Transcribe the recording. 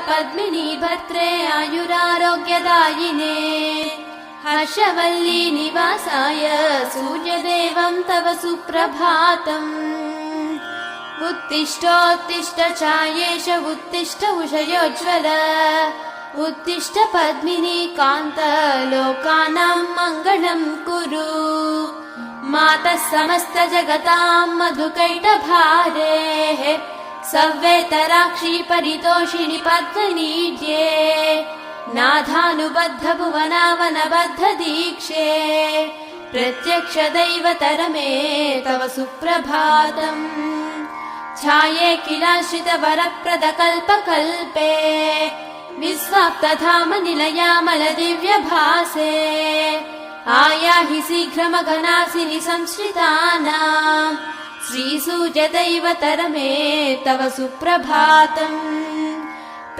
पद्मिनी भद्रे आयुरारोग्यदायिने हर्षवल्ली निवासाय सूर्यदेवं तव सुप्रभातम् उत्तिष्ठोत्तिष्ठ चायेश उत्तिष्ठ उषयोज्ज्वल उत्तिष्ठ पद्मिनी कान्त लोकानां मङ्गलं कुरु मातः समस्त जगतां मधुकैटभारेः सव्येतराक्षी परितोषिणि पद्मनीड्ये नाथानुबद्ध भुवनावनबद्ध दीक्षे प्रत्यक्ष दैवतरमे तव सुप्रभातम् छाये किलाश्रित वरप्रद कल्पकल्पे विस्वाप्तधाम निलयामल दिव्यभासे आयाहि शीघ्रमघनासिनि संश्रितानां श्रीसूर्यदैवतरमे तव सुप्रभातम्।